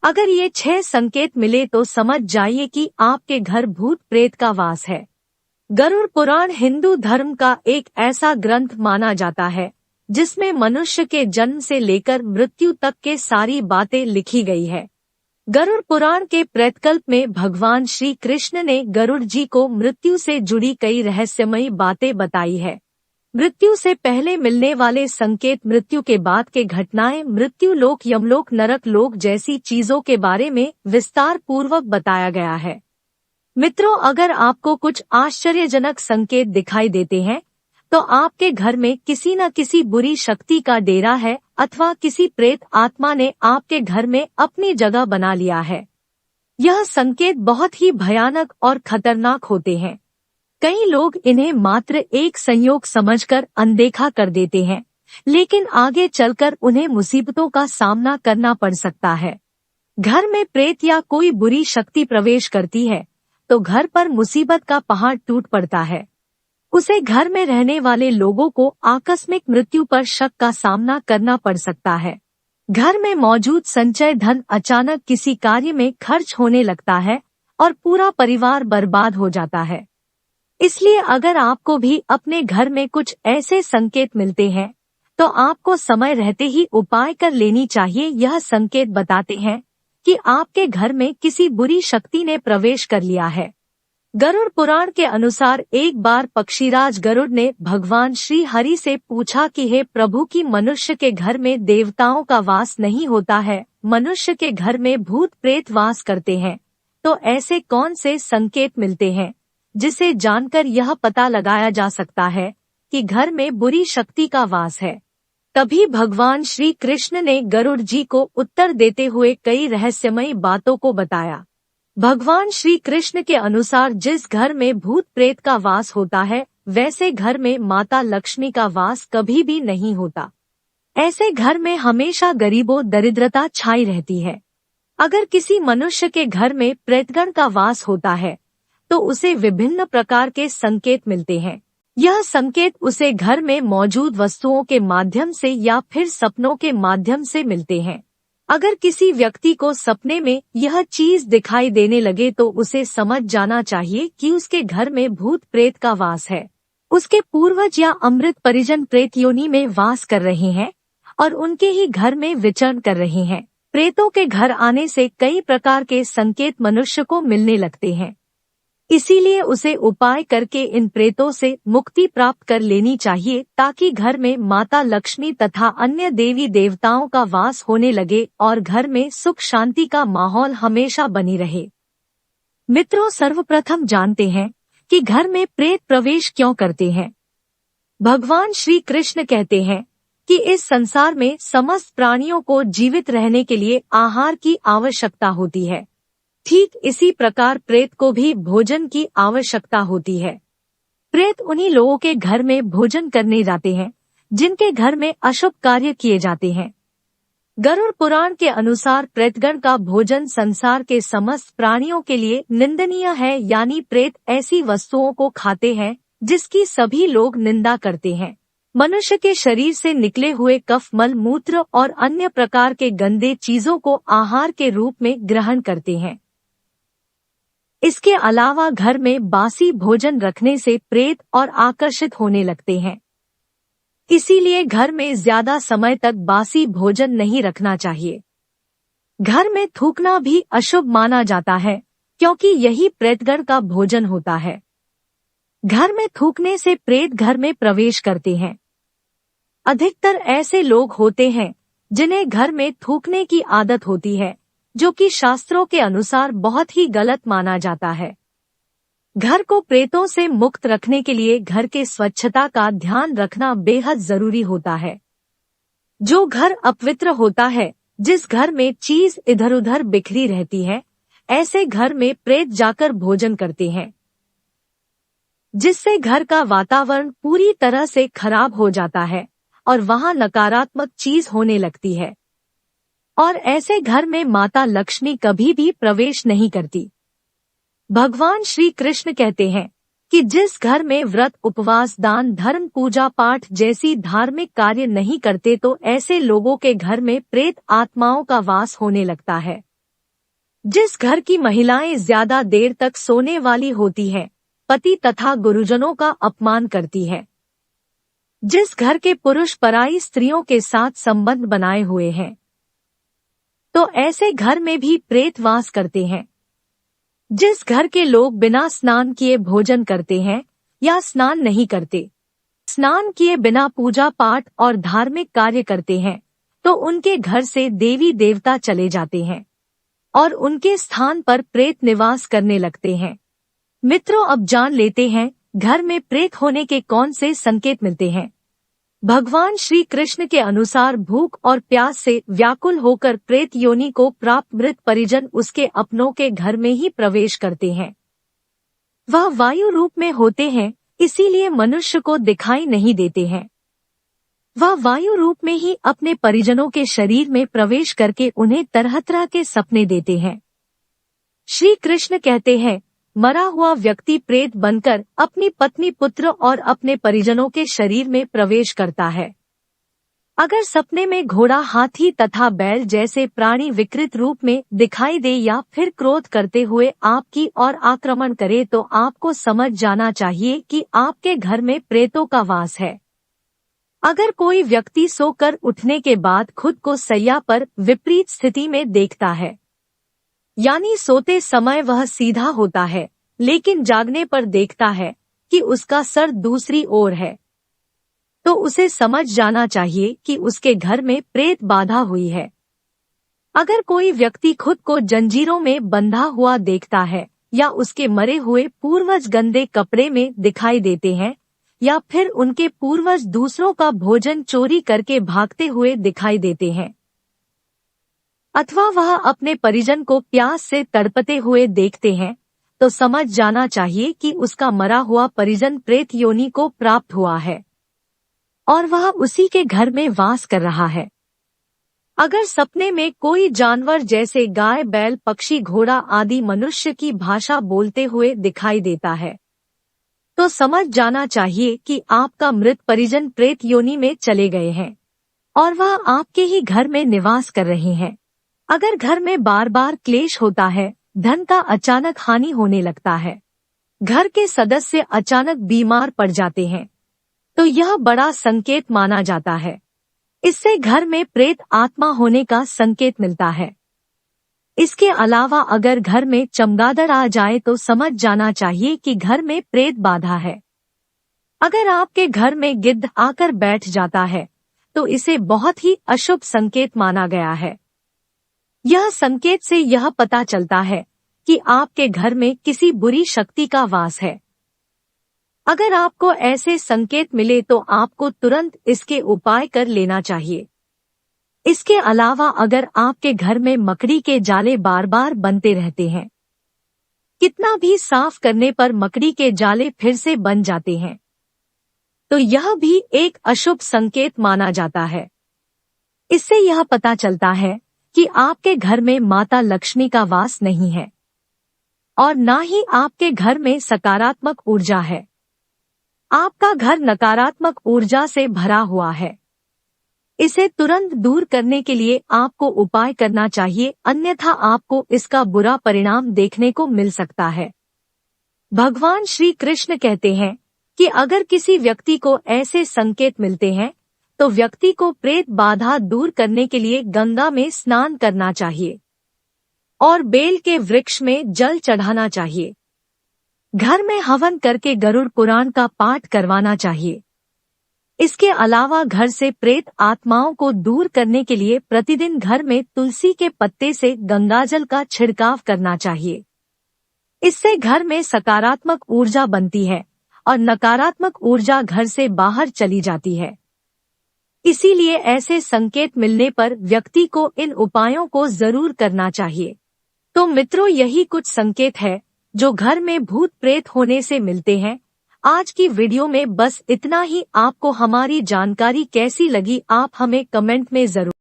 अगर ये 6 संकेत मिले तो समझ जाइए कि आपके घर भूत प्रेत का वास है। गरुड़ पुराण हिंदू धर्म का एक ऐसा ग्रंथ माना जाता है जिसमें मनुष्य के जन्म से लेकर मृत्यु तक के सारी बातें लिखी गई है। गरुड़ पुराण के प्रेतकल्प में भगवान श्री कृष्ण ने गरुड़ जी को मृत्यु से जुड़ी कई रहस्यमयी बातें बताई है। मृत्यु से पहले मिलने वाले संकेत, मृत्यु के बाद के घटनाएं, मृत्यु लोक, यमलोक, नरक लोक जैसी चीजों के बारे में विस्तार पूर्वक बताया गया है। मित्रों, अगर आपको कुछ आश्चर्यजनक संकेत दिखाई देते हैं तो आपके घर में किसी न किसी बुरी शक्ति का डेरा है अथवा किसी प्रेत आत्मा ने आपके घर में अपनी जगह बना लिया है। यह संकेत बहुत ही भयानक और खतरनाक होते हैं। कई लोग इन्हें मात्र एक संयोग समझकर अनदेखा कर देते हैं, लेकिन आगे चलकर उन्हें मुसीबतों का सामना करना पड़ सकता है। घर में प्रेत या कोई बुरी शक्ति प्रवेश करती है तो घर पर मुसीबत का पहाड़ टूट पड़ता है। उसे घर में रहने वाले लोगों को आकस्मिक मृत्यु पर शक का सामना करना पड़ सकता है। घर में मौजूद संचय धन अचानक किसी कार्य में खर्च होने लगता है और पूरा परिवार बर्बाद हो जाता है। इसलिए अगर आपको भी अपने घर में कुछ ऐसे संकेत मिलते हैं तो आपको समय रहते ही उपाय कर लेनी चाहिए। यह संकेत बताते हैं कि आपके घर में किसी बुरी शक्ति ने प्रवेश कर लिया है। गरुड़ पुराण के अनुसार एक बार पक्षीराज गरुड़ ने भगवान श्री हरि से पूछा कि हे प्रभु, की मनुष्य के घर में देवताओं का वास नहीं होता है, मनुष्य के घर में भूत प्रेत वास करते हैं, तो ऐसे कौन से संकेत मिलते हैं जिसे जानकर यह पता लगाया जा सकता है कि घर में बुरी शक्ति का वास है। तभी भगवान श्री कृष्ण ने गरुड़ जी को उत्तर देते हुए कई रहस्यमयी बातों को बताया। भगवान श्री कृष्ण के अनुसार जिस घर में भूत प्रेत का वास होता है वैसे घर में माता लक्ष्मी का वास कभी भी नहीं होता। ऐसे घर में हमेशा गरीबों दरिद्रता छाई रहती है। अगर किसी मनुष्य के घर में प्रेतगण का वास होता है तो उसे विभिन्न प्रकार के संकेत मिलते हैं। यह संकेत उसे घर में मौजूद वस्तुओं के माध्यम से या फिर सपनों के माध्यम से मिलते हैं। अगर किसी व्यक्ति को सपने में यह चीज दिखाई देने लगे तो उसे समझ जाना चाहिए कि उसके घर में भूत प्रेत का वास है। उसके पूर्वज या अमृत परिजन प्रेत योनि में वास कर रहे हैं और उनके ही घर में विचरण कर रहे हैं। प्रेतों के घर आने से कई प्रकार के संकेत मनुष्य को मिलने लगते हैं। इसीलिए उसे उपाय करके इन प्रेतों से मुक्ति प्राप्त कर लेनी चाहिए ताकि घर में माता लक्ष्मी तथा अन्य देवी देवताओं का वास होने लगे और घर में सुख शांति का माहौल हमेशा बनी रहे। मित्रों, सर्वप्रथम जानते हैं कि घर में प्रेत प्रवेश क्यों करते हैं। भगवान श्री कृष्ण कहते हैं कि इस संसार में समस्त प्राणियों को जीवित रहने के लिए आहार की आवश्यकता होती है। ठीक इसी प्रकार प्रेत को भी भोजन की आवश्यकता होती है। प्रेत उन्हीं लोगों के घर में भोजन करने जाते हैं जिनके घर में अशुभ कार्य किए जाते हैं। गरुड़ पुराण के अनुसार प्रेतगण का भोजन संसार के समस्त प्राणियों के लिए निंदनीय है, यानी प्रेत ऐसी वस्तुओं को खाते हैं जिसकी सभी लोग निंदा करते हैं। मनुष्य के शरीर से निकले हुए कफ, मल, मूत्र और अन्य प्रकार के गंदे चीजों को आहार के रूप में ग्रहण करते हैं। इसके अलावा घर में बासी भोजन रखने से प्रेत और आकर्षित होने लगते हैं। इसीलिए घर में ज्यादा समय तक बासी भोजन नहीं रखना चाहिए। घर में थूकना भी अशुभ माना जाता है क्योंकि यही प्रेतगण का भोजन होता है। घर में थूकने से प्रेत घर में प्रवेश करते हैं। अधिकतर ऐसे लोग होते हैं जिन्हें घर में थूकने की आदत होती है, जो कि शास्त्रों के अनुसार बहुत ही गलत माना जाता है। घर को प्रेतों से मुक्त रखने के लिए घर के स्वच्छता का ध्यान रखना बेहद जरूरी होता है। जो घर अपवित्र होता है, जिस घर में चीज इधर उधर बिखरी रहती है, ऐसे घर में प्रेत जाकर भोजन करते हैं, जिससे घर का वातावरण पूरी तरह से खराब हो जाता है और वहां नकारात्मक चीज होने लगती है। और ऐसे घर में माता लक्ष्मी कभी भी प्रवेश नहीं करती। भगवान श्री कृष्ण कहते हैं कि जिस घर में व्रत, उपवास, दान, धर्म, पूजा पाठ जैसी धार्मिक कार्य नहीं करते तो ऐसे लोगों के घर में प्रेत आत्माओं का वास होने लगता है। जिस घर की महिलाएं ज्यादा देर तक सोने वाली होती हैं, पति तथा गुरुजनों का अपमान करती है। जिस घर के पुरुष पराई स्त्रियों के साथ संबंध बनाए हुए हैं, तो ऐसे घर में भी प्रेत वास करते हैं। जिस घर के लोग बिना स्नान किए भोजन करते हैं या स्नान नहीं करते, स्नान किए बिना पूजा पाठ और धार्मिक कार्य करते हैं, तो उनके घर से देवी देवता चले जाते हैं और उनके स्थान पर प्रेत निवास करने लगते हैं। मित्रों, अब जान लेते हैं घर में प्रेत होने के कौन से संकेत मिलते हैं। भगवान श्री कृष्ण के अनुसार भूख और प्यास से व्याकुल होकर प्रेत योनि को प्राप्त मृत परिजन उसके अपनों के घर में ही प्रवेश करते हैं। वह वायु रूप में होते हैं, इसीलिए मनुष्य को दिखाई नहीं देते हैं। वह वायु रूप में ही अपने परिजनों के शरीर में प्रवेश करके उन्हें तरह तरह के सपने देते हैं। श्री कृष्ण कहते हैं, मरा हुआ व्यक्ति प्रेत बनकर अपनी पत्नी, पुत्र और अपने परिजनों के शरीर में प्रवेश करता है। अगर सपने में घोड़ा, हाथी तथा बैल जैसे प्राणी विकृत रूप में दिखाई दे या फिर क्रोध करते हुए आपकी ओर आक्रमण करे, तो आपको समझ जाना चाहिए कि आपके घर में प्रेतों का वास है। अगर कोई व्यक्ति सोकर उठने के बाद खुद को सैया पर विपरीत स्थिति में देखता है, यानी सोते समय वह सीधा होता है, लेकिन जागने पर देखता है कि उसका सर दूसरी ओर है, तो उसे समझ जाना चाहिए कि उसके घर में प्रेत बाधा हुई है। अगर कोई व्यक्ति खुद को जंजीरों में बंधा हुआ देखता है या उसके मरे हुए पूर्वज गंदे कपड़े में दिखाई देते हैं या फिर उनके पूर्वज दूसरों का भोजन चोरी करके भागते हुए दिखाई देते हैं, अथवा वह अपने परिजन को प्यास से तड़पते हुए देखते हैं, तो समझ जाना चाहिए कि उसका मरा हुआ परिजन प्रेत योनि को प्राप्त हुआ है और वह उसी के घर में वास कर रहा है। अगर सपने में कोई जानवर जैसे गाय, बैल, पक्षी, घोड़ा आदि मनुष्य की भाषा बोलते हुए दिखाई देता है, तो समझ जाना चाहिए कि आपका मृत परिजन प्रेत योनि में चले गए हैं और वह आपके ही घर में निवास कर रहे हैं। अगर घर में बार बार क्लेश होता है, धन का अचानक हानि होने लगता है, घर के सदस्य अचानक बीमार पड़ जाते हैं, तो यह बड़ा संकेत माना जाता है। इससे घर में प्रेत आत्मा होने का संकेत मिलता है। इसके अलावा अगर घर में चमगादड़ आ जाए तो समझ जाना चाहिए कि घर में प्रेत बाधा है। अगर आपके घर में गिद्ध आकर बैठ जाता है, तो इसे बहुत ही अशुभ संकेत माना गया है। यह संकेत से यह पता चलता है कि आपके घर में किसी बुरी शक्ति का वास है। अगर आपको ऐसे संकेत मिले तो आपको तुरंत इसके उपाय कर लेना चाहिए। इसके अलावा अगर आपके घर में मकड़ी के जाले बार बार बनते रहते हैं, कितना भी साफ करने पर मकड़ी के जाले फिर से बन जाते हैं, तो यह भी एक अशुभ संकेत माना जाता है। इससे यह पता चलता है कि आपके घर में माता लक्ष्मी का वास नहीं है और ना ही आपके घर में सकारात्मक ऊर्जा है। आपका घर नकारात्मक ऊर्जा से भरा हुआ है। इसे तुरंत दूर करने के लिए आपको उपाय करना चाहिए, अन्यथा आपको इसका बुरा परिणाम देखने को मिल सकता है। भगवान श्री कृष्ण कहते हैं कि अगर किसी व्यक्ति को ऐसे संकेत मिलते हैं, तो व्यक्ति को प्रेत बाधा दूर करने के लिए गंगा में स्नान करना चाहिए और बेल के वृक्ष में जल चढ़ाना चाहिए। घर में हवन करके गरुड़ पुराण का पाठ करवाना चाहिए। इसके अलावा घर से प्रेत आत्माओं को दूर करने के लिए प्रतिदिन घर में तुलसी के पत्ते से गंगाजल का छिड़काव करना चाहिए। इससे घर में सकारात्मक ऊर्जा बनती है और नकारात्मक ऊर्जा घर से बाहर चली जाती है। इसीलिए ऐसे संकेत मिलने पर व्यक्ति को इन उपायों को जरूर करना चाहिए। तो मित्रों, यही कुछ संकेत है जो घर में भूत प्रेत होने से मिलते हैं। आज की वीडियो में बस इतना ही। आपको हमारी जानकारी कैसी लगी, आप हमें कमेंट में जरूर